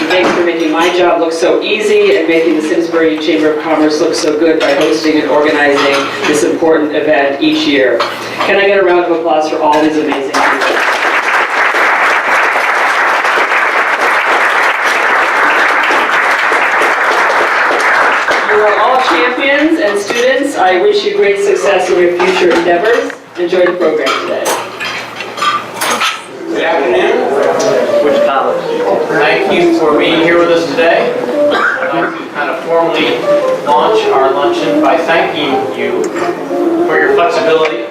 thanks for making my job look so easy and making the Simsbury Chamber of Commerce look so good by hosting and organizing this important event each year. Can I get a round of applause for all these amazing people? You are all champions and students. I wish you great success in your future endeavors. Enjoy the program today. Good afternoon. Which college? Thank you for being here with us today. I'd like to kind of formally launch our luncheon by thanking you for your flexibility.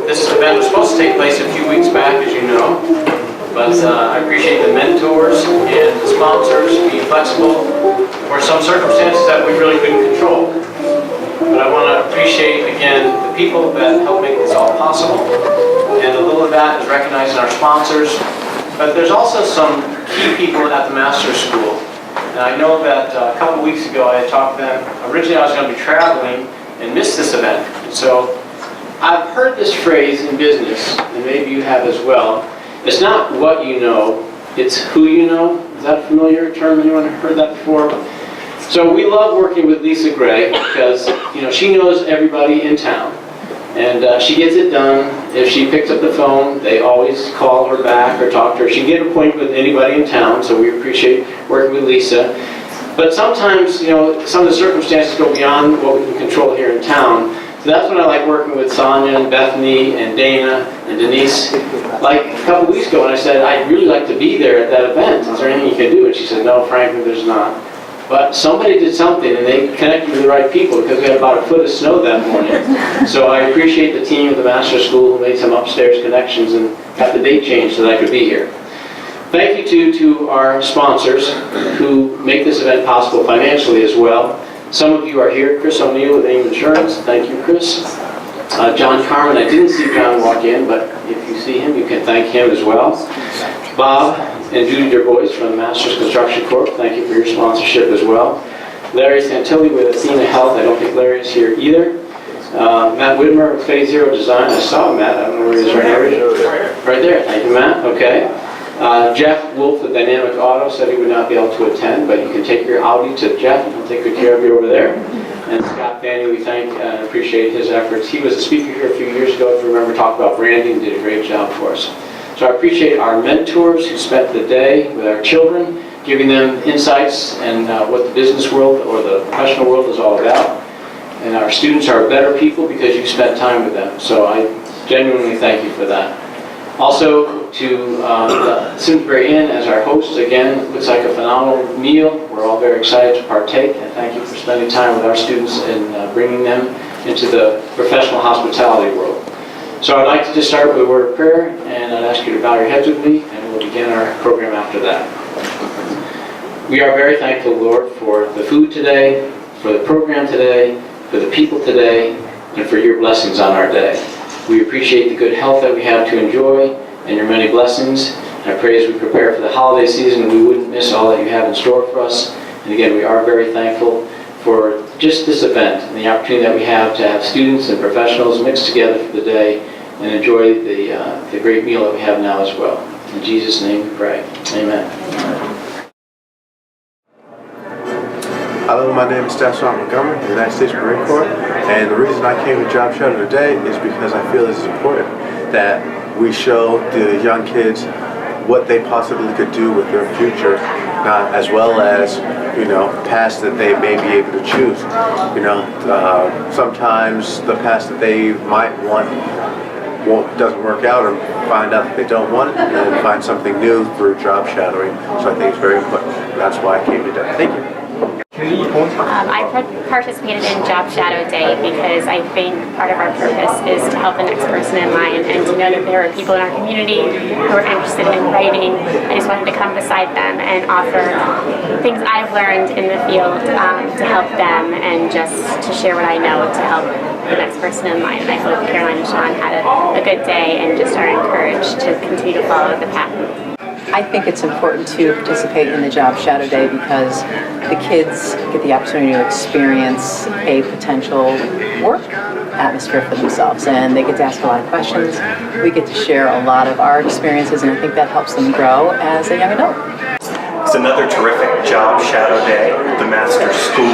This event was supposed to take place a few weeks back, as you know, but I appreciate the mentors and the sponsors being flexible for some circumstances that we really couldn't control. But I want to appreciate, again, the people that helped make this all possible. And a little of that is recognizing our sponsors. But there's also some key people at the Master's School. And I know that a couple weeks ago I had talked to them. Originally I was going to be traveling and missed this event. So I've heard this phrase in business, and maybe you have as well. It's not what you know, it's who you know. Is that a familiar term? Anyone heard that before? So we love working with Lisa Gray because she knows everybody in town. And she gets it done. If she picks up the phone, they always call her back or talk to her. She can get an appointment with anybody in town, so we appreciate working with Lisa. But sometimes, some of the circumstances go beyond what we can control here in town. So that's when I like working with Sonia and Bethany and Dana and Denise. Like a couple weeks ago when I said, I'd really like to be there at that event. Is there anything you can do? And she said, no, frankly, there's not. But somebody did something, and they connected with the right people because we had about a foot of snow that morning. So I appreciate the team of the Master's School who made some upstairs connections and got the date changed so that I could be here. Thank you to our sponsors who make this event possible financially as well. Some of you are here. Chris O'Neill with AIM Insurance. Thank you, Chris. John Carmen, I didn't see John walk in, but if you see him, you can thank him as well. Bob and Judy Derbois from the Masters Construction Corp. Thank you for your sponsorship as well. Larry Santilli with Athena Health. I don't think Larry is here either. Matt Widmer of Phase Zero Design. I saw Matt. I don't know where he is right now. Right there. Thank you, Matt. Okay. Jeff Wolf of Dynamic Auto said he would not be able to attend, but you can take your Audi to Jeff and he'll take good care of you over there. And Scott Fanny, we thank and appreciate his efforts. He was a speaker here a few years ago, if you remember, talked about branding, did a great job for us. So I appreciate our mentors who spent the day with our children, giving them insights and what the business world or the professional world is all about. And our students are better people because you spent time with them. So I genuinely thank you for that. Also to the Simsbury Inn as our hosts. Again, it looks like a phenomenal meal. We're all very excited to partake. And thank you for spending time with our students and bringing them into the professional hospitality world. So I'd like to just start with a word of prayer, and I'd ask you to bow your heads with me, and we'll begin our program after that. We are very thankful, Lord, for the food today, for the program today, for the people today, and for your blessings on our day. We appreciate the good health that we have to enjoy, and your many blessings. And I pray as we prepare for the holiday season, we wouldn't miss all that you have in store for us. And again, we are very thankful for just this event and the opportunity that we have to have students and professionals mixed together for the day and enjoy the great meal that we have now as well. In Jesus' name we pray. Amen. Hello, my name is Staff Sergeant Montgomery, United States Marine Corps, and the reason I came to Job Shadow today is because I feel it's important that we show the young kids what they possibly could do with their future, as well as, past that they may be able to choose. Sometimes the past that they might want doesn't work out, or find out that they don't want it, and then find something new through job shadowing. So I think it's very important. That's why I came today. Thank you. I participated in Job Shadow Day because I think part of our purpose is to help the next person in line and to know that there are people in our community who are interested in writing. I just wanted to come beside them and offer things I've learned in the field to help them and just to share what I know to help the next person in line. And I hope Caroline and Sean had a good day and just are encouraged to continue to follow the path. I think it's important to participate in the Job Shadow Day because the kids get the opportunity to experience a potential work atmosphere for themselves, and they get to ask a lot of questions. We get to share a lot of our experiences, and I think that helps them grow as a young adult. It's another terrific job shadow day at the Master School.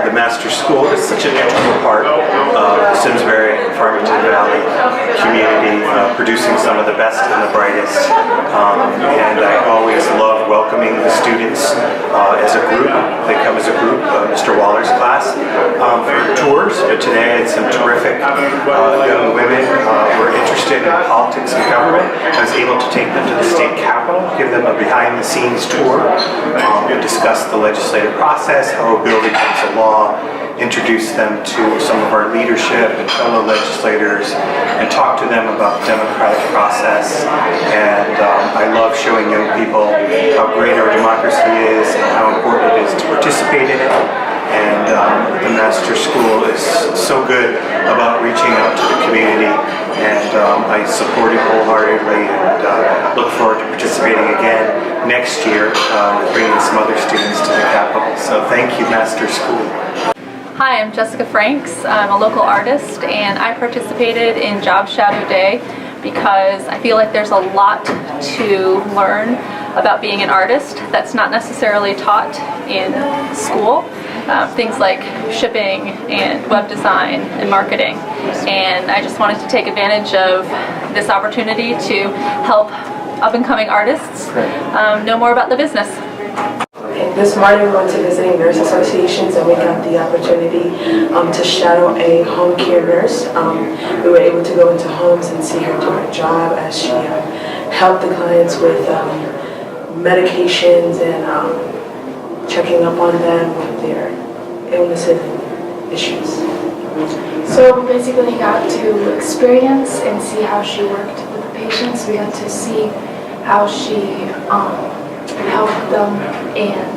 The Master School is such an integral part of the Simsbury and Farmington Valley community, producing some of the best and the brightest. And I always love welcoming the students as a group. They come as a group, Mr. Waller's class, for tours. But today it's some terrific young women who are interested in politics and government. I was able to take them to the state capitol, give them a behind-the-scenes tour, and discuss the legislative process, how a bill becomes a law, introduce them to some of our leadership and fellow legislators, and talk to them about the democratic process. And I love showing young people how great our democracy is and how important it is to participate in it. And the Master School is so good about reaching out to the community, and I support it wholeheartedly and look forward to participating again next year with bringing some other students to the Capitol. So thank you, Master School. Hi, I'm Jessica Franks. I'm a local artist, and I participated in Job Shadow Day because I feel like there's a lot to learn about being an artist that's not necessarily taught in school. Things like shipping and web design and marketing. And I just wanted to take advantage of this opportunity to help up-and-coming artists know more about the business. This morning we went to visiting nurse associations and we got the opportunity to shadow a home care nurse. We were able to go into homes and see her do her job as she helped the clients with medications and checking up on them with their illnesses and issues. So basically you got to experience and see how she worked with the patients. We got to see how she helped them and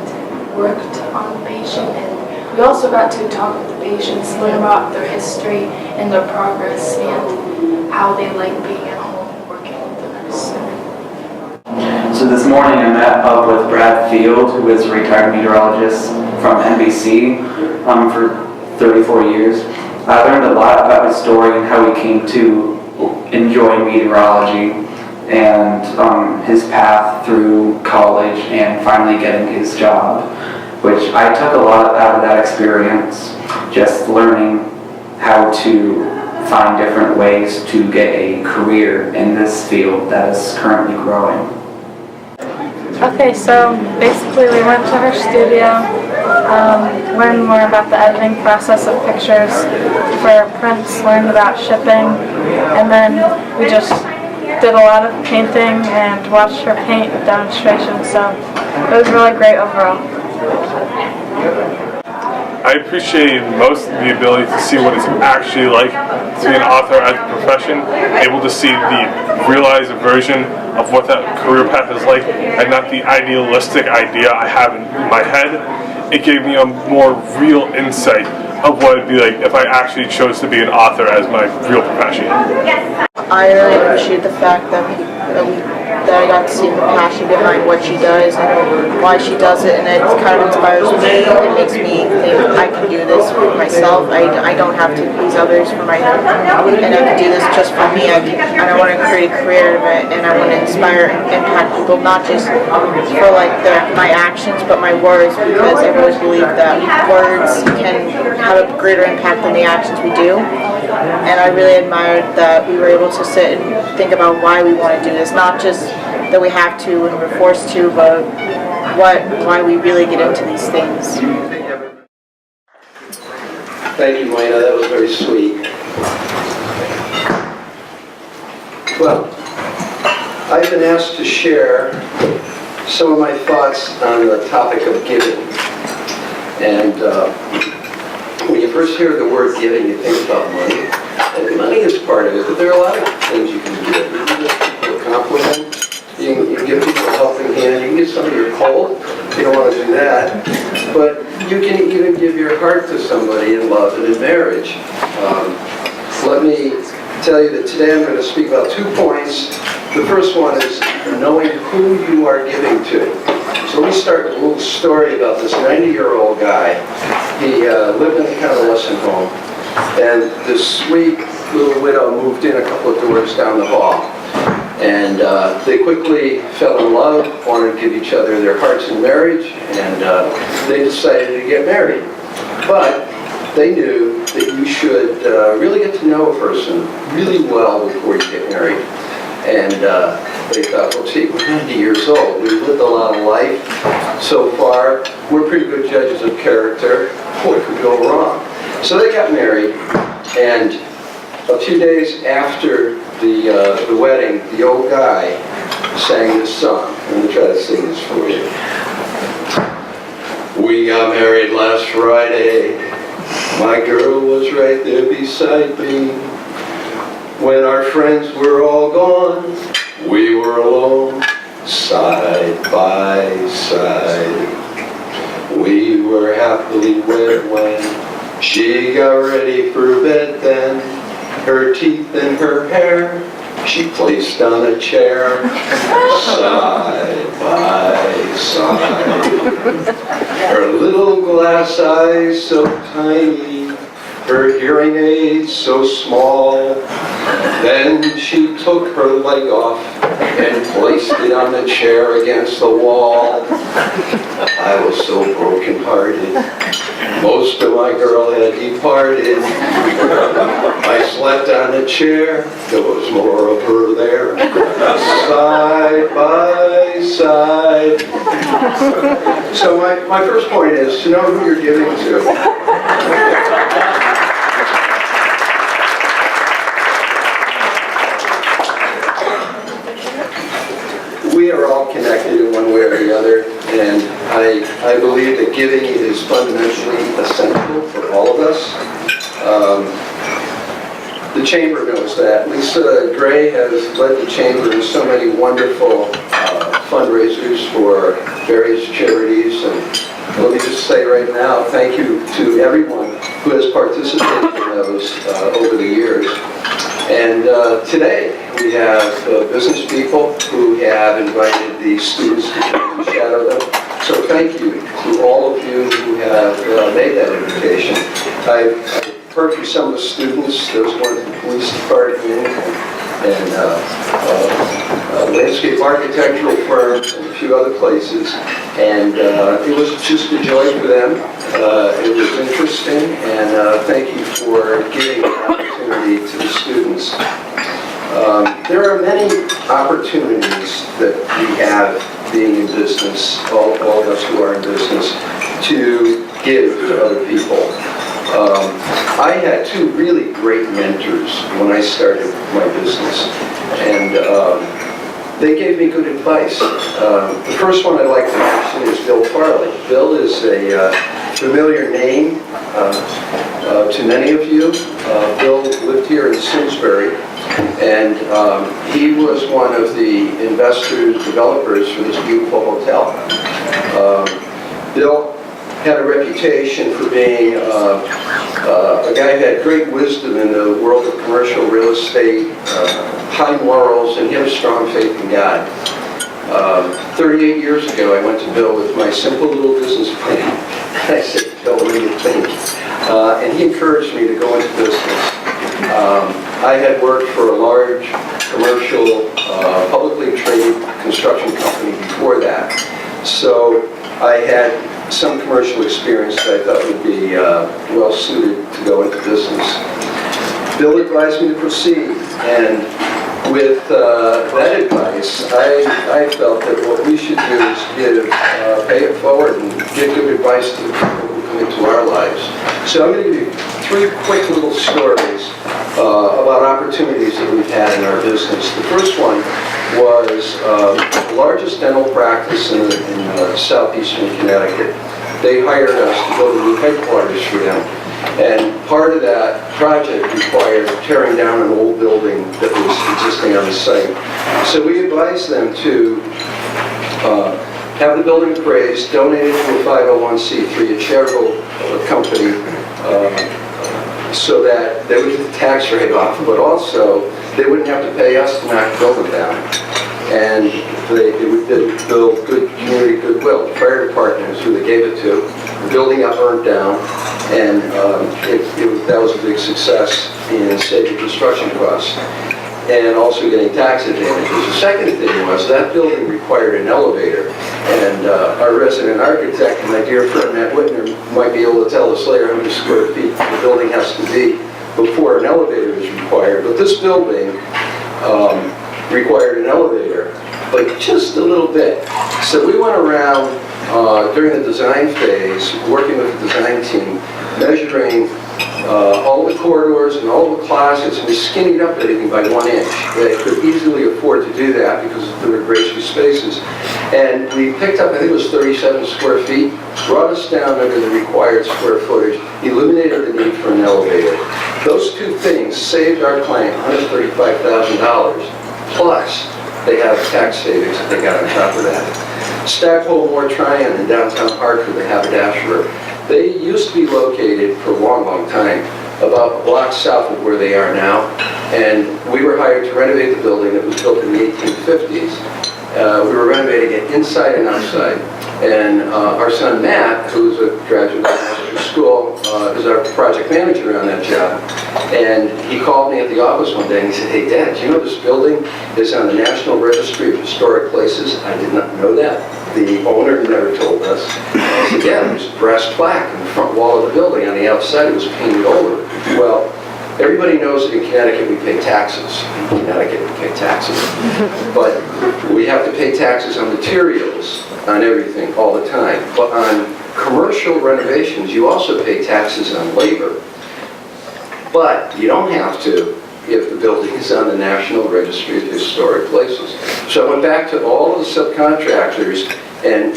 worked on the patient, and we also got to talk with the patients, learn about their history and their progress and how they like being at home working with the nurse. So this morning I met up with Brad Field, who is a retired meteorologist from NBC for 34 years. I learned a lot about his story and how he came to enjoy meteorology, and his path through college and finally getting his job, which I took a lot out of that experience, just learning how to find different ways to get a career in this field that is currently growing. Okay, so basically we went to her studio, learned more about the editing process of pictures for prints, learned about shipping, and then we just did a lot of painting and watched her paint demonstration, so it was really great overall. I appreciated most the ability to see what it's actually like to be an author as a profession, able to see the realized version of what that career path is like, and not the idealistic idea I have in my head. It gave me a more real insight of what it'd be like if I actually chose to be an author as my real profession. I really appreciate the fact that I got to see the passion behind what she does and why she does it, and it kind of inspires me. It makes me think I can do this for myself. I don't have to please others for my and I can do this just for me. And I want to create a career of it, and I want to inspire and impact people, not just for like my actions, but my words, because I really believe that words can have a greater impact than the actions we do. And I really admired that we were able to sit and think about why we want to do this, not just that we have to and we're forced to, but why we really get into these things. Thank you, Moina. That was very sweet. Well, I've been asked to share some of my thoughts on the topic of giving. And when you first hear the word giving, you think about money. And money is part of it, but there are a lot of things you can give. You can give people a compliment. You can give people a helping hand. You can give somebody your cold. You don't want to do that. But you can even give your heart to somebody in love and in marriage. Let me tell you that today I'm going to speak about 2 points. The first one is knowing who you are giving to. So let me start with a little story about this 90-year-old guy. He lived in a convalescent home, and this sweet little widow moved in a couple of doors down the hall. And they quickly fell in love, wanted to give each other their hearts in marriage, and they decided to get married. But they knew that you should really get to know a person really well before you get married. And they thought, well, gee, we're 90 years old. We've lived a lot of life so far. We're pretty good judges of character. What could go wrong? So they got married, and a few days after the wedding, the old guy sang this song. I'm going to try to sing this for you. We got married last Friday. My girl was right there beside me. When our friends were all gone, we were alone, side by side. We were happily wed when she got ready for bed then. Her teeth and her hair she placed on a chair, side by side. Her little glass eyes so tiny, her hearing aids so small. Then she took her leg off and placed it on the chair against the wall. I was so brokenhearted. Most of my girl had departed. I slept on a chair. There was more of her there. Side by side. So my first point is to know who you're giving to. We are all connected in one way or the other, and I believe that giving is fundamentally essential for all of us. The Chamber knows that. Lisa Gray has led the Chamber in so many wonderful fundraisers for various charities, and let me just say right now, thank you to everyone who has participated in those over the years. And today we have business people who have invited the students to come and shadow them. So thank you to all of you who have made that invitation. I've heard from some of the students. There was one at the police department and landscape architectural firms and a few other places. And it was just a joy for them. It was interesting, and thank you for giving the opportunity to the students. There are many opportunities that we have being in business, all of us who are in business, to give to other people. I had two really great mentors when I started my business, and they gave me good advice. The first one I'd like to mention is Bill Farley. Bill is a familiar name to many of you. Bill lived here in Simsbury, and he was one of the investors, developers for this beautiful hotel. Bill had a reputation for being a guy who had great wisdom in the world of commercial real estate, high morals, and he had a strong faith in God. 38 years ago, I went to Bill with my simple little business plan. I said, Bill, what do you think? And he encouraged me to go into business. I had worked for a large commercial, publicly traded construction company before that. So I had some commercial experience that I thought would be well suited to go into business. Bill advised me to proceed, and with that advice, I felt that what we should do is pay it forward and give good advice to the people who come into our lives. So I'm going to give you three quick little stories about opportunities that we've had in our business. The first one was the largest dental practice in southeastern Connecticut. They hired us to build a new headquarters for them. And part of that project required tearing down an old building that was existing on the site. So we advised them to have the building appraised, donate it to a 501c3, a charitable company, so that they would get the tax rate off, but also they wouldn't have to pay us to knock the building down. And it would build good community goodwill. The fire department is who they gave it to. The building got burned down, and that was a big success in saving construction costs. and also getting tax advantages. The second thing was that building required an elevator, and our resident architect, my dear friend Matt Whitner, might be able to tell us later how many square feet the building has to be before an elevator is required. But this building required an elevator, but just a little bit. So we went around during the design phase, working with the design team, measuring all the corridors and all the closets, and we skinnied up everything by 1 inch. They could easily afford to do that because there were gracious spaces. And we picked up, I think it was 37 square feet, brought us down under the required square footage, eliminated the need for an elevator. Those two things saved our client $135,000, plus they have tax savings that they got on top of that. Stackpole Moore Tryon in downtown Hartford, the haberdashery, they used to be located for a long, long time about a block south of where they are now, and we were hired to renovate the building that was built in the 1850s. We were renovating it inside and outside, and our son Matt, who's a graduate of master's school, is our project manager on that job, and he called me at the office one day and he said, "Hey Dad, do you know this building is on the National Registry of Historic Places?" I did not know that. The owner never told us. I said, "Yeah, there's a brass plaque in the front wall of the building. On the outside it was painted over." Well, everybody knows that in Connecticut we pay taxes. In Connecticut we pay taxes. But we have to pay taxes on materials, on everything, all the time. But on commercial renovations, you also pay taxes on labor. But you don't have to if the building is on the National Registry of Historic Places. So I went back to all of the subcontractors and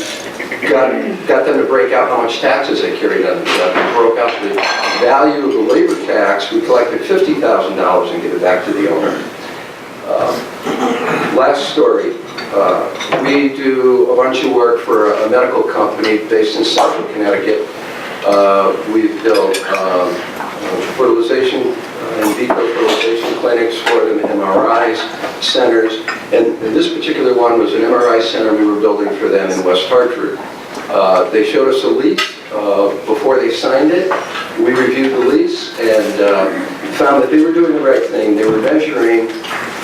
got them to break out how much taxes they carried on the job. We broke out the value of the labor tax. We collected $50,000 and gave it back to the owner. Last story. We do a bunch of work for a medical company based in Central Connecticut. We've built fertilization in vitro fertilization clinics for them, MRIs, centers, and this particular one was an MRI center we were building for them in West Hartford. They showed us a lease before they signed it. We reviewed the lease and found that they were doing the right thing. They were measuring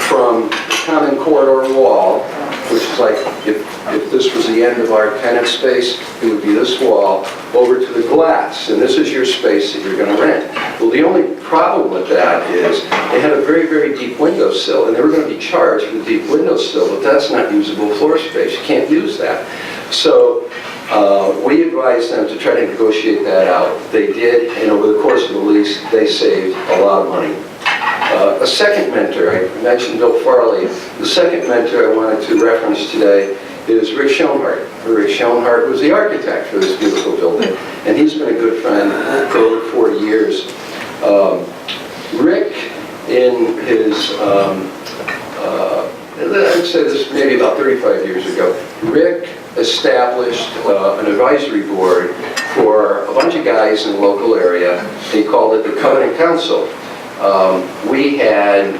from the common corridor wall, which is like if this was the end of our tenant space, it would be this wall, over to the glass, and this is your space that you're going to rent. Well, the only problem with that is they had a very, very deep windowsill, and they were going to be charged for the deep windowsill, but that's not usable floor space. You can't use that. So we advised them to try to negotiate that out. They did, and over the course of the lease, they saved a lot of money. A second mentor, I mentioned Bill Farley. The second mentor I wanted to reference today is Rick Schoenhardt. Rick Schoenhardt was the architect for this beautiful building, and he's been a good friend for over 40 years. Rick, in his, I'd say this maybe about 35 years ago, Rick established an advisory board for a bunch of guys in the local area. He called it the Covenant Council. We had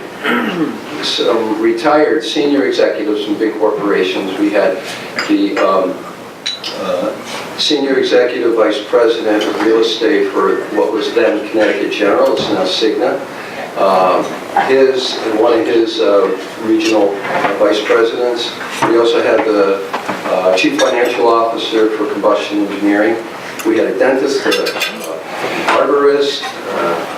some retired senior executives from big corporations. We had the senior executive vice president of real estate for what was then Connecticut General, it's now Cigna. One of his regional vice presidents. We also had the chief financial officer for combustion engineering. We had a dentist, a arborist, a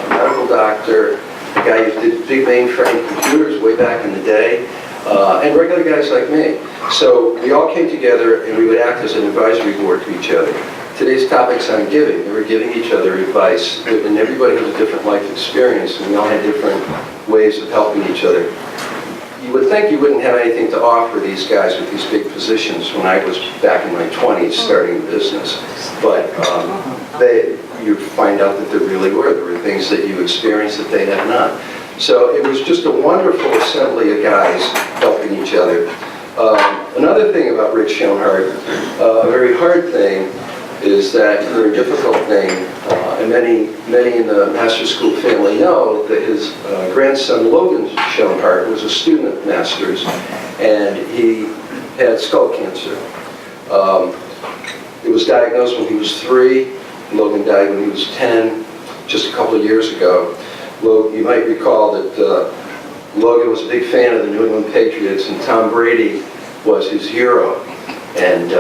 medical doctor, a guy who did big mainframe computers way back in the day, and regular guys like me. So we all came together and we would act as an advisory board to each other. Today's topic's on giving. We were giving each other advice, and everybody has a different life experience, and we all had different ways of helping each other. You would think you wouldn't have anything to offer these guys with these big positions when I was back in my 20s starting the business, but you find out that there really were. There were things that you experienced that they had not. So it was just a wonderful assembly of guys helping each other. Another thing about Rick Schoenhardt, a very hard thing, is that, a very difficult thing, and many in the master school family know that his grandson Logan Schoenhardt was a student at Masters, and he had skull cancer. It was diagnosed when he was 3. Logan died when he was 10, just a couple of years ago. You might recall that Logan was a big fan of the New England Patriots, and Tom Brady was his hero. And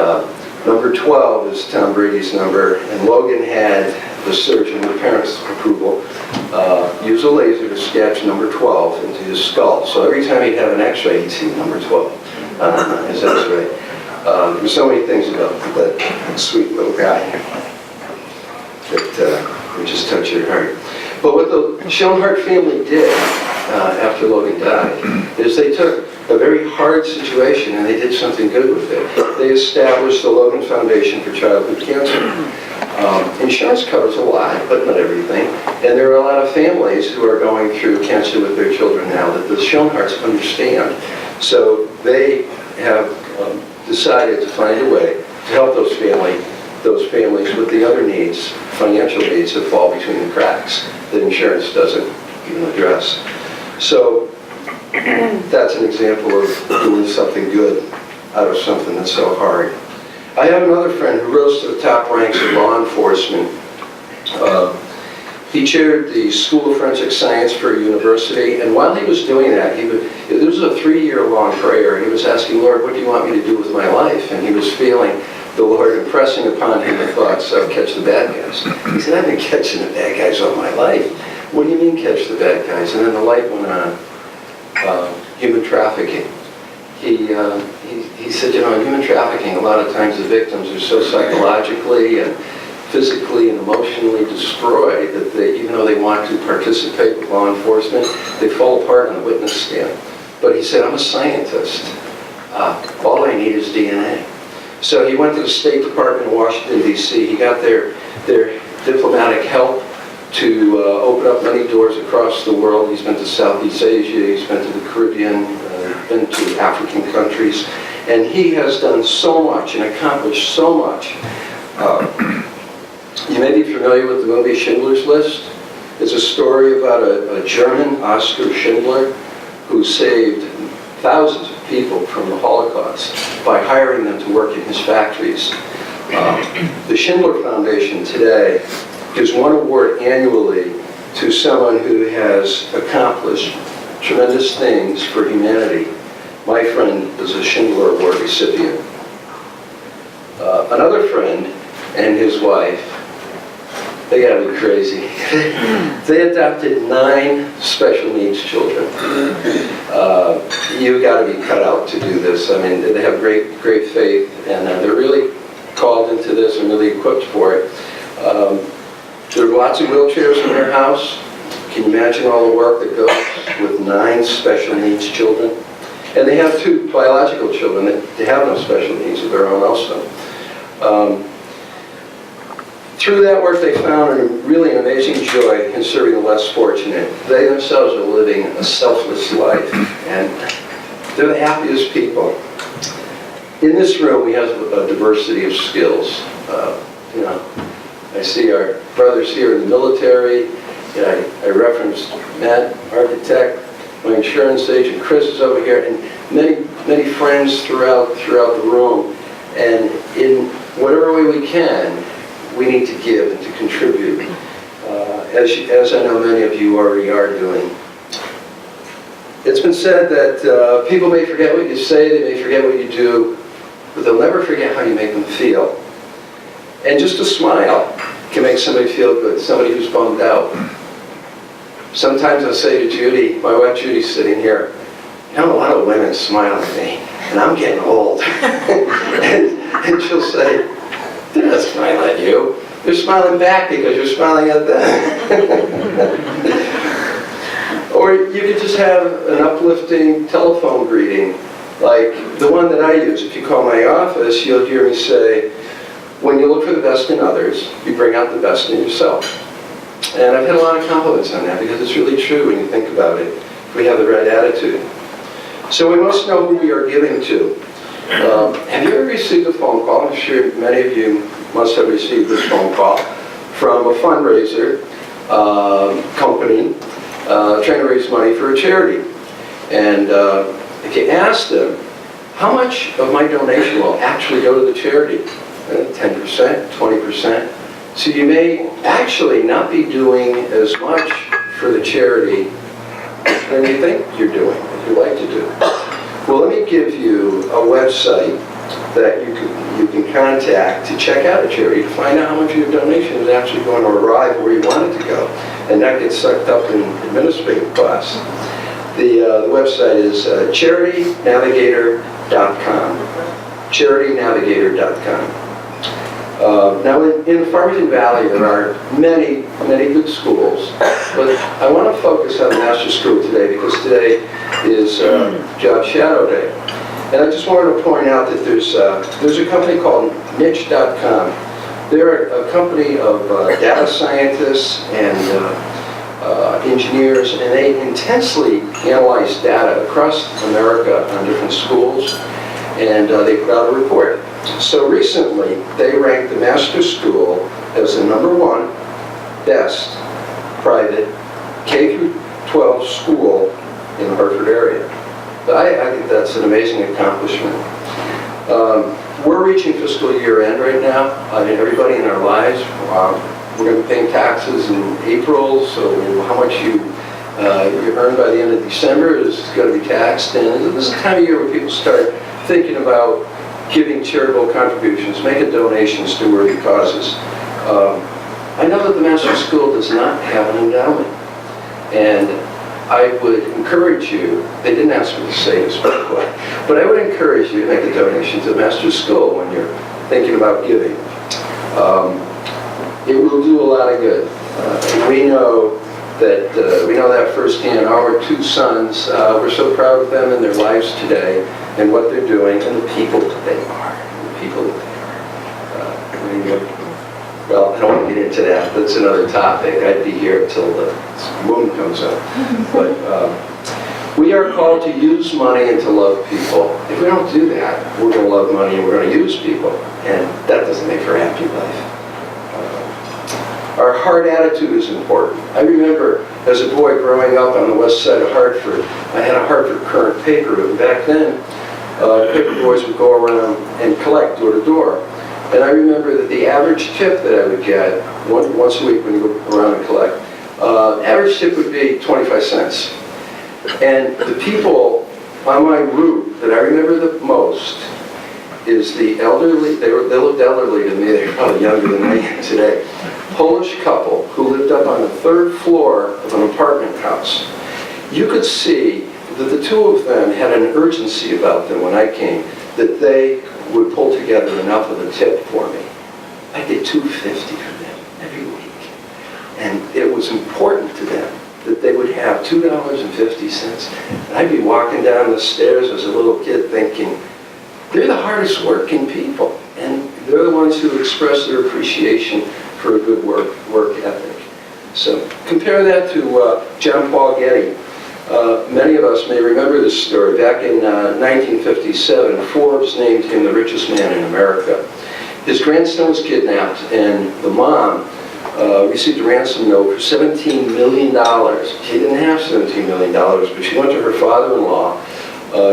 number 12 is Tom Brady's number, and Logan had the surgeon, with parents' approval, use a laser to sketch number 12 into his skull. So every time he'd have an x-ray, he'd see number 12 on his x-ray. There's so many things about that sweet little guy that would just touch your heart. But what the Schoenhardt family did after Logan died is they took a very hard situation and they did something good with it. They established the Logan Foundation for Childhood Cancer. Insurance covers a lot, but not everything. And there are a lot of families who are going through cancer with their children now that the Schoenhardts understand. So they have decided to find a way to help those families with the other needs, financial needs that fall between the cracks that insurance doesn't even address. So that's an example of doing something good out of something that's so hard. I have another friend who rose to the top ranks of law enforcement. He chaired the School of Forensic Science for a university, and while he was doing that, this was a 3-year-long prayer. He was asking, Lord, what do you want me to do with my life? And he was feeling the Lord impressing upon him the thoughts of catch the bad guys. He said, I've been catching the bad guys all my life. What do you mean catch the bad guys? And then the light went on. Human trafficking. He said, in human trafficking, a lot of times the victims are so psychologically and physically and emotionally destroyed that even though they want to participate with law enforcement, they fall apart on the witness stand. But he said, I'm a scientist. All I need is DNA. So he went to the State Department in Washington, D.C. He got their diplomatic help to open up many doors across the world. He's been to Southeast Asia, he's been to the Caribbean, been to African countries, and he has done so much and accomplished so much. You may be familiar with the movie Schindler's List. It's a story about a German, Oskar Schindler, who saved thousands of people from the Holocaust by hiring them to work in his factories. The Schindler Foundation today gives one award annually to someone who has accomplished tremendous things for humanity. My friend is a Schindler Award recipient. Another friend and his wife, they gotta be crazy. They adopted 9 special needs children. You've got to be cut out to do this. I mean, they have great faith, and they're really called into this and really equipped for it. There are lots of wheelchairs in their house. Can you imagine all the work that goes with 9 special needs children? And they have 2 biological children that they have no special needs of their own also. Through that work, they found really an amazing joy in serving the less fortunate. They themselves are living a selfless life, and they're the happiest people. In this room, we have a diversity of skills. I see our brothers here in the military. I referenced Matt, architect, my insurance agent, Chris is over here, and many friends throughout the room. And in whatever way we can, we need to give and to contribute, as I know many of you already are doing. It's been said that people may forget what you say, they may forget what you do, but they'll never forget how you make them feel. And just a smile can make somebody feel good, somebody who's bummed out. Sometimes I'll say to Judy, my wife Judy's sitting here, a lot of women smile at me, and I'm getting old. and she'll say, they're not smiling at you. They're smiling back because you're smiling at them. Or you could just have an uplifting telephone greeting, like the one that I use. If you call my office, you'll hear me say, when you look for the best in others, you bring out the best in yourself. And I've had a lot of compliments on that because it's really true when you think about it, if we have the right attitude. So we must know who we are giving to. Have you ever received a phone call? I'm sure many of you must have received this phone call from a fundraiser company trying to raise money for a charity. And if you ask them, how much of my donation will actually go to the charity? 10%, 20%. So you may actually not be doing as much for the charity than you think you're doing, that you like to do. Well, let me give you a website that you can contact to check out a charity to find out how much of your donation is actually going to arrive where you want it to go, and not get sucked up in administrative costs. The website is charitynavigator.com. charitynavigator.com. Now, in Farmington Valley, there are many, many good schools, but I want to focus on the Master School today because today is Job Shadow Day. And I just wanted to point out that there's a company called Niche.com. They're a company of data scientists and engineers, and they intensely analyze data across America on different schools, and they put out a report. So recently, they ranked the Master School as the #1 best private K-12 school in the Hartford area. I think that's an amazing accomplishment. We're reaching fiscal year end right now. Everybody in our lives, we're going to be paying taxes in April, so how much you earn by the end of December is going to be taxed. And this is the time of year where people start thinking about giving charitable contributions, making donations to worthy causes. I know that the Master School does not have an endowment, and I would encourage you, they didn't ask me to say this, but I would encourage you to make a donation to the Master School when you're thinking about giving. It will do a lot of good. We know that firsthand. Our 2 sons, we're so proud of them and their lives today and what they're doing and the people that they are. Well, I don't want to get into that. That's another topic. I'd be here until the moon comes up. But we are called to use money and to love people. If we don't do that, we're going to love money and we're going to use people. And that doesn't make for a happy life. Our heart attitude is important. I remember as a boy growing up on the west side of Hartford, I had a Hartford Current paper. And back then, paper boys would go around and collect door to door. And I remember that the average tip that I would get once a week when you go around and collect, average tip would be 25 cents. And the people on my route that I remember the most is the elderly, they looked elderly to me, they're probably younger than I am today, Polish couple who lived up on the 3rd floor of an apartment house. You could see that the 2 of them had an urgency about them when I came, that they would pull together enough of a tip for me. I get $2.50 from them every week. And it was important to them that they would have $2.50. And I'd be walking down the stairs as a little kid thinking, they're the hardest working people. And they're the ones who express their appreciation for a good work ethic. So compare that to John Paul Getty. Many of us may remember this story. Back in 1957, Forbes named him the richest man in America. His grandson was kidnapped, and the mom received a ransom note for $17 million. She didn't have $17 million, but she went to her father-in-law,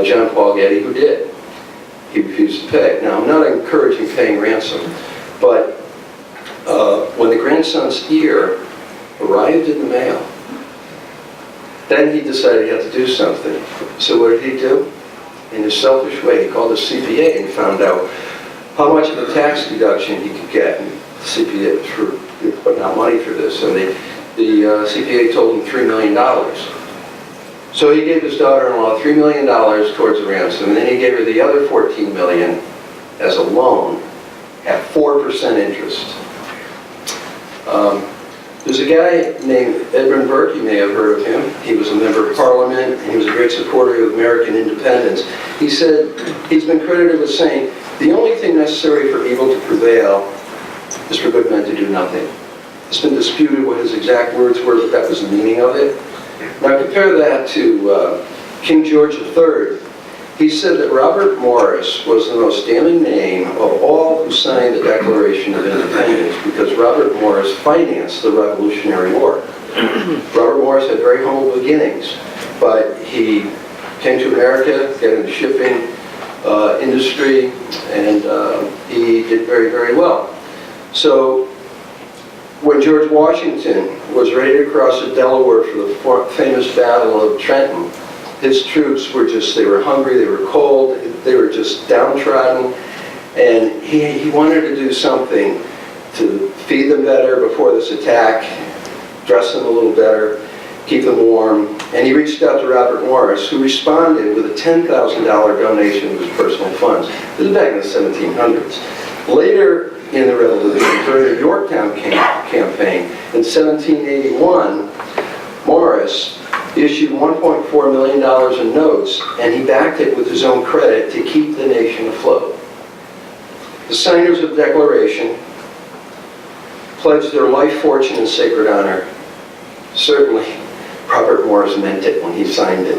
John Paul Getty, who did. He refused to pay. Now, I'm not encouraging paying ransom, but when the grandson's ear arrived in the mail, then he decided he had to do something. So what did he do? In a selfish way, he called a CPA and found out how much of a tax deduction he could get. And the CPA was putting out money for this, and the CPA told him $3 million. So he gave his daughter-in-law $3 million towards the ransom, and then he gave her the other $14 million as a loan at 4% interest. There's a guy named Edmund Burke, you may have heard of him. He was a member of Parliament, and he was a great supporter of American independence. He said, he's been credited with saying, the only thing necessary for evil to prevail is for good men to do nothing. It's been disputed what his exact words were, but that was the meaning of it. Now compare that to King George III. He said that Robert Morris was the most damning name of all who signed the Declaration of Independence because Robert Morris financed the Revolutionary War. Robert Morris had very humble beginnings, but he came to America, got into shipping industry, and he did very, very well. So When George Washington was ready to cross the Delaware for the famous Battle of Trenton, his troops were they were hungry, they were cold, they were just downtrodden, and he wanted to do something to feed them better before this attack, dress them a little better, keep them warm, and he reached out to Robert Morris, who responded with a $10,000 donation of his personal funds. This is back in the 1700s. Later in the Revolution, during the Yorktown campaign in 1781, Morris issued $1.4 million in notes, and he backed it with his own credit to keep the nation afloat. The signers of the Declaration pledged their life, fortune, and sacred honor. Certainly, Robert Morris meant it when he signed it.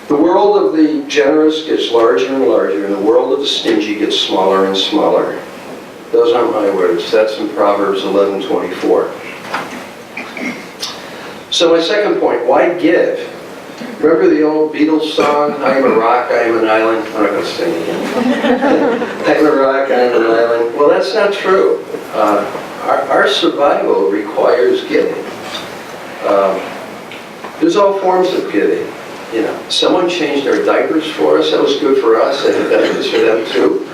The world of the generous gets larger and larger, and the world of the stingy gets smaller and smaller. Those aren't my words. That's in Proverbs 11:24. So my second point, why give? Remember the old Beatles song, I am a rock, I am an island? I'm not going to sing again. I am a rock, I am an island. Well, that's not true. Our survival requires giving. There's all forms of giving. You know, someone changed our diapers for us. That was good for us. I think that was for them too.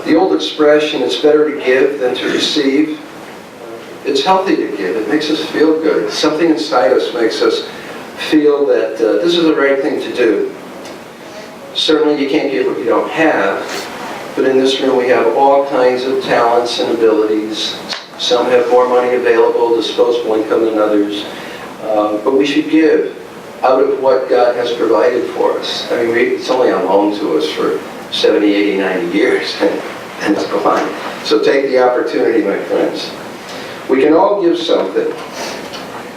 The old expression, it's better to give than to receive. It's healthy to give. It makes us feel good. Something inside us makes us feel that this is the right thing to do. Certainly you can't give what you don't have, but in this room we have all kinds of talents and abilities. Some have more money available, disposable income than others. But we should give out of what God has provided for us. I mean, it's only on loan to us for 70, 80, 90 years, and it's gone. So take the opportunity, my friends. We can all give something.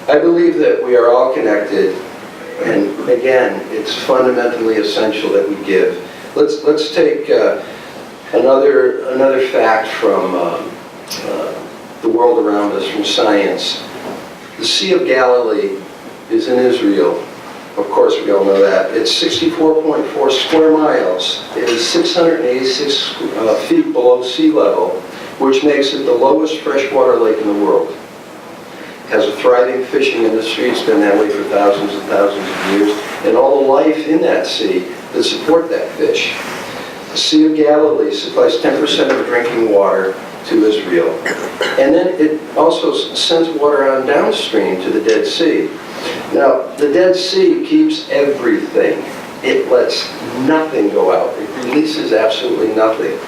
I believe that we are all connected, and again, it's fundamentally essential that we give. Let's take another fact from the world around us, from science. The Sea of Galilee is in Israel. Of course, we all know that. It's 64.4 square miles. It is 686 feet below sea level, which makes it the lowest freshwater lake in the world. It has a thriving fishing industry. It's been that way for thousands and thousands of years. And all the life in that sea that support that fish. The Sea of Galilee supplies 10% of drinking water to Israel. And then it also sends water on downstream to the Dead Sea. Now, the Dead Sea keeps everything. It lets nothing go out. It releases absolutely nothing.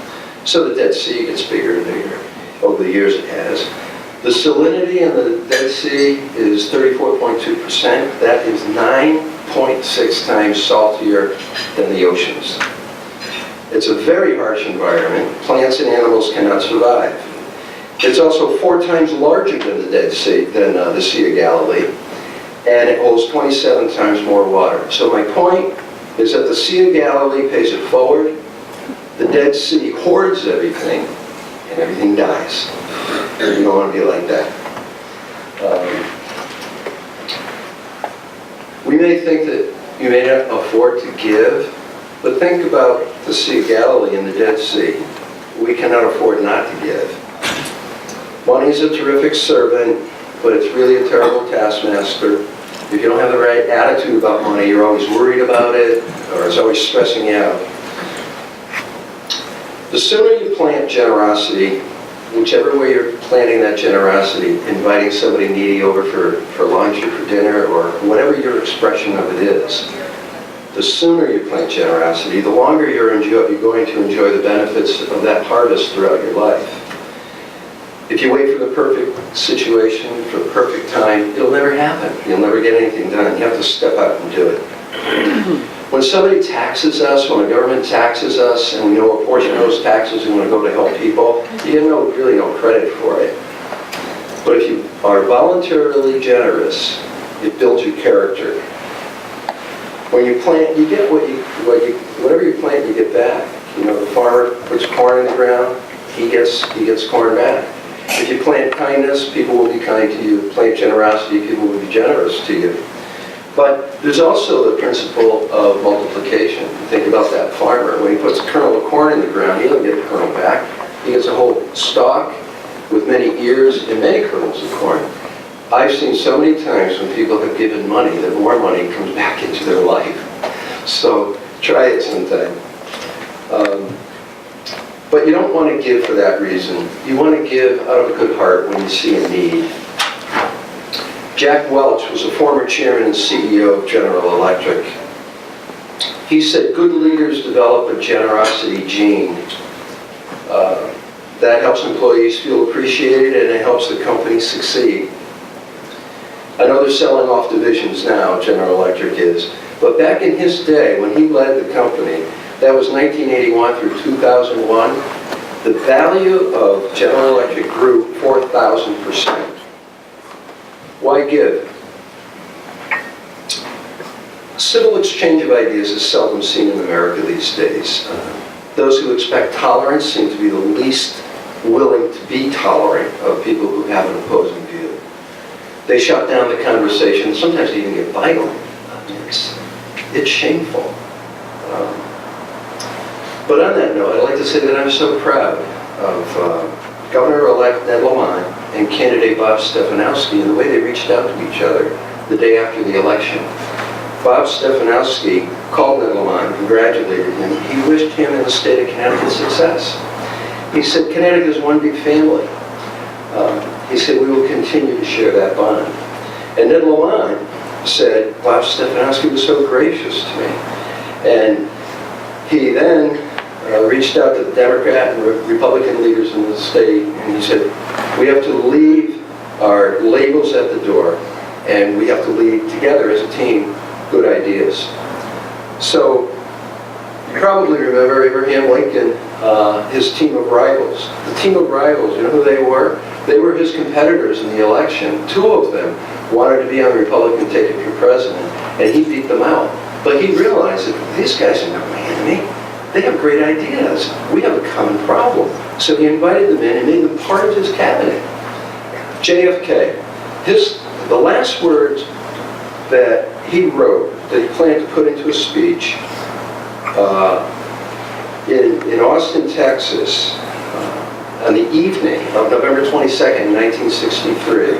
So the Dead Sea gets bigger and bigger. Over the years it has. The salinity in the Dead Sea is 34.2%. That is 9.6 times saltier than the oceans. It's a very harsh environment. Plants and animals cannot survive. It's also 4 times larger than the Dead Sea, than the Sea of Galilee, and it holds 27 times more water. So my point is that the Sea of Galilee pays it forward. The Dead Sea hoards everything, and everything dies. And you don't want to be like that. We may think that you may not afford to give, but think about the Sea of Galilee and the Dead Sea. We cannot afford not to give. Money is a terrific servant, but it's really a terrible taskmaster. If you don't have the right attitude about money, you're always worried about it, or it's always stressing you out. The sooner you plant generosity, whichever way you're planting that generosity, inviting somebody needy over for lunch or for dinner, or whatever your expression of it is, the sooner you plant generosity, the longer you're going to enjoy the benefits of that harvest throughout your life. If you wait for the perfect situation, for the perfect time, it'll never happen. You'll never get anything done. You have to step out and do it. When somebody taxes us, when the government taxes us, and we know a portion of those taxes we want to go to help people, you get really no credit for it. But if you are voluntarily generous, it builds your character. When you plant, you get whatever you plant, you get back. You know, the farmer puts corn in the ground, he gets corn back. If you plant kindness, people will be kind to you. Plant generosity, people will be generous to you. But there's also the principle of multiplication. Think about that farmer. When he puts a kernel of corn in the ground, he doesn't get kernel back. He gets a whole stalk with many ears and many kernels of corn. I've seen so many times when people have given money that more money comes back into their life. So try it sometime. But you don't want to give for that reason. You want to give out of a good heart when you see a need. Jack Welch was a former chairman and CEO of General Electric. He said, good leaders develop a generosity gene. That helps employees feel appreciated and it helps the company succeed. I know they're selling off divisions now, General Electric is, but back in his day when he led the company, that was 1981 through 2001, the value of General Electric grew 4,000%. Why give? Civil exchange of ideas is seldom seen in America these days. Those who expect tolerance seem to be the least willing to be tolerant of people who have an opposing view. They shut down the conversation, sometimes they even get violent. It's shameful. But on that note, I'd like to say that I'm so proud of Governor-elect Ned Lamont and candidate Bob Stefanowski and the way they reached out to each other the day after the election. Bob Stefanowski called Ned Lamont, congratulated him. He wished him and the state of Connecticut success. He said, Connecticut is one big family. He said, we will continue to share that bond. And Ned Lamont said, Bob Stefanowski was so gracious to me. And he then reached out to the Democrat and Republican leaders in the state, and he said, we have to leave our labels at the door, and we have to lead together as a team good ideas. So, you probably remember Abraham Lincoln, his team of rivals. The team of rivals, you know who they were? They were his competitors in the election. Two of them wanted to be on the Republican ticket for president, and he beat them out. But he realized that these guys are not my enemy. They have great ideas. We have a common problem. So he invited them in and made them part of his cabinet. JFK, the last words that he wrote, that he planned to put into a speech in Austin, Texas, on the evening of November 22nd, 1963,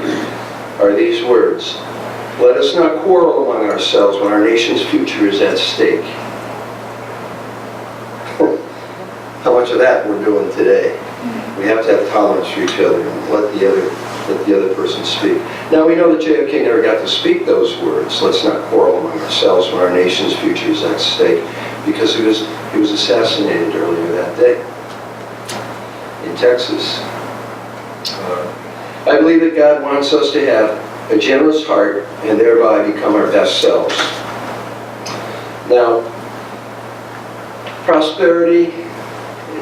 are these words: let us not quarrel among ourselves when our nation's future is at stake. How much of that we're doing today? We have to have tolerance for each other and let the other person speak. Now we know that JFK never got to speak those words, let's not quarrel among ourselves when our nation's future is at stake, because he was assassinated earlier that day in Texas. I believe that God wants us to have a generous heart and thereby become our best selves. Now, prosperity,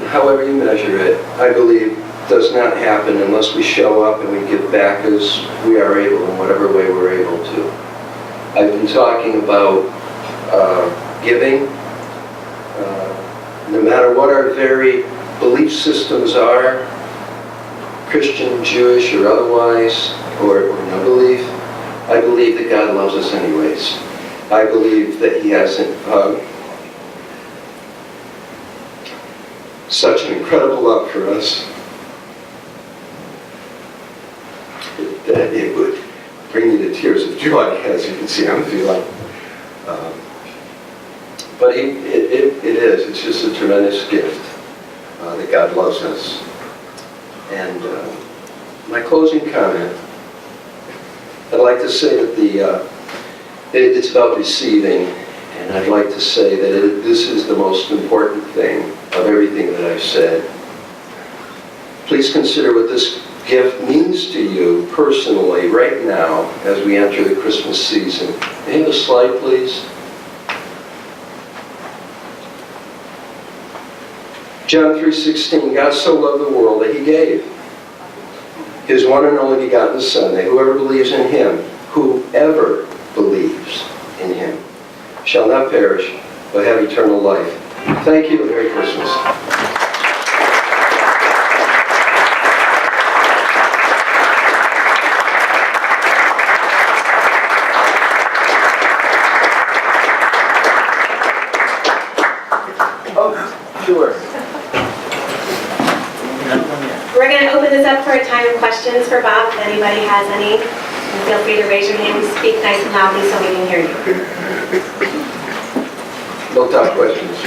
however you measure it, I believe does not happen unless we show up and we give back as we are able in whatever way we're able to. I've been talking about giving. No matter what our very belief systems are, Christian, Jewish, or otherwise, or no belief, I believe that God loves us anyways. I believe that He has such an incredible love for us that it would bring you to tears of joy, as you can see I'm feeling. But it's just a tremendous gift that God loves us. And my closing comment, I'd like to say that it's about receiving, and I'd like to say that this is the most important thing of everything that I've said. Please consider what this gift means to you personally right now as we enter the Christmas season. May I have a slide, please? John 3:16, God so loved the world that He gave His one and only begotten Son, that whoever believes in Him, whoever believes in Him, shall not perish, but have eternal life. Thank you, and Merry Christmas. Oh, sure. We're going to open this up for a time of questions for Bob, if anybody has any. And feel free to raise your hand and speak nice and loudly so we can hear you. No tough questions.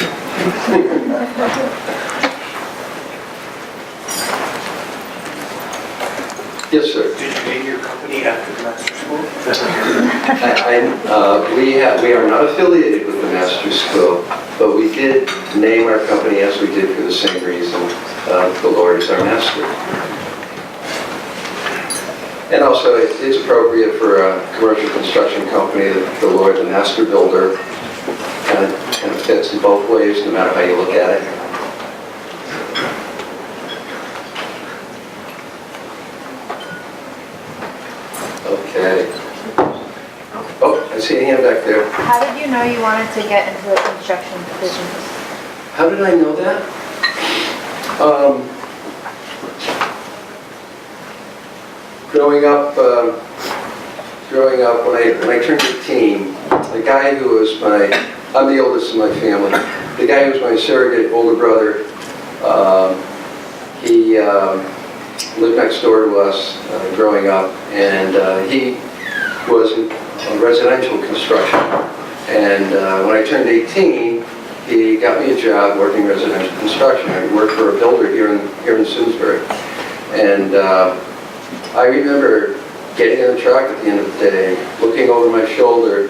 Yes, sir. Did you name your company after the master school? We are not affiliated with the Master School, but we did name our company as we did for the same reason. The Lord is our master. And also, it's appropriate for a commercial construction company that the Lord, the master builder, kind of fits in both ways, no matter how you look at it. Okay. Oh, I see a hand back there. How did you know you wanted to get into the construction business? How did I know that? Growing up, when I turned 18, the guy who was I'm the oldest in my family. The guy who was my surrogate older brother, he lived next door to us growing up, and he was in residential construction. And when I turned 18, he got me a job working residential construction. I worked for a builder here in Simsbury. And I remember getting in the truck at the end of the day, looking over my shoulder,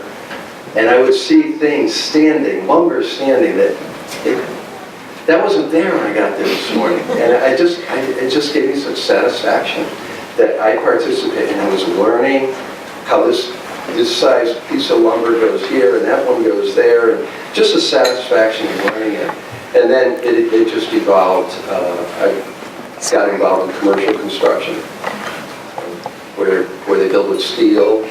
and I would see things standing, lumber standing, that wasn't there when I got there this morning. And it just gave me such satisfaction that I participated, and I was learning how this size piece of lumber goes here and that one goes there, and just a satisfaction in learning it. And then it just evolved. I got involved in commercial construction, where they build with steel.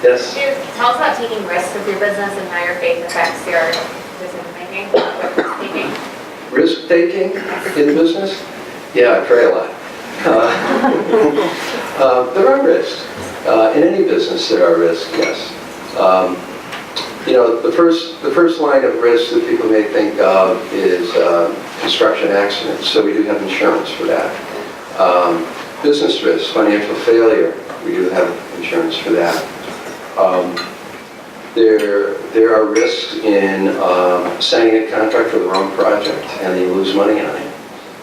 Yes? Could you tell us about taking risks with your business and how your faith affects your decision-making, risk-taking? Risk-taking in business? Yeah, I pray a lot. There are risks. In any business there are risks, yes. The first line of risk that people may think of is construction accidents, so we do have insurance for that. Business risks, financial failure, we do have insurance for that. There are risks in signing a contract for the wrong project and you lose money on it.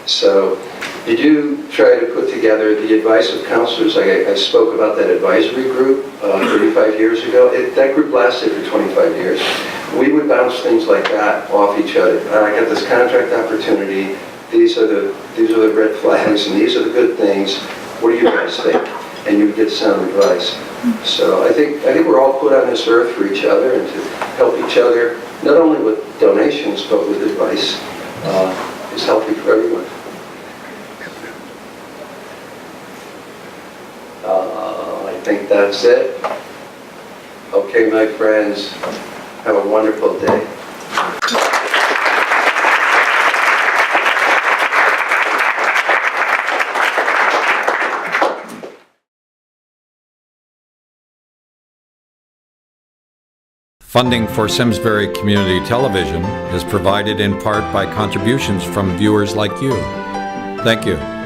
So you do try to put together the advice of counselors. I spoke about that advisory group 35 years ago. That group lasted for 25 years. We would bounce things like that off each other. I got this contract opportunity. These are the red flags and these are the good things. What do you guys think? And you would get sound advice. So I think we're all put on this earth for each other and to help each other, not only with donations but with advice. Is healthy for everyone. I think that's it. Okay, my friends, have a wonderful day. Funding for Simsbury Community Television is provided in part by contributions from viewers like you. Thank you.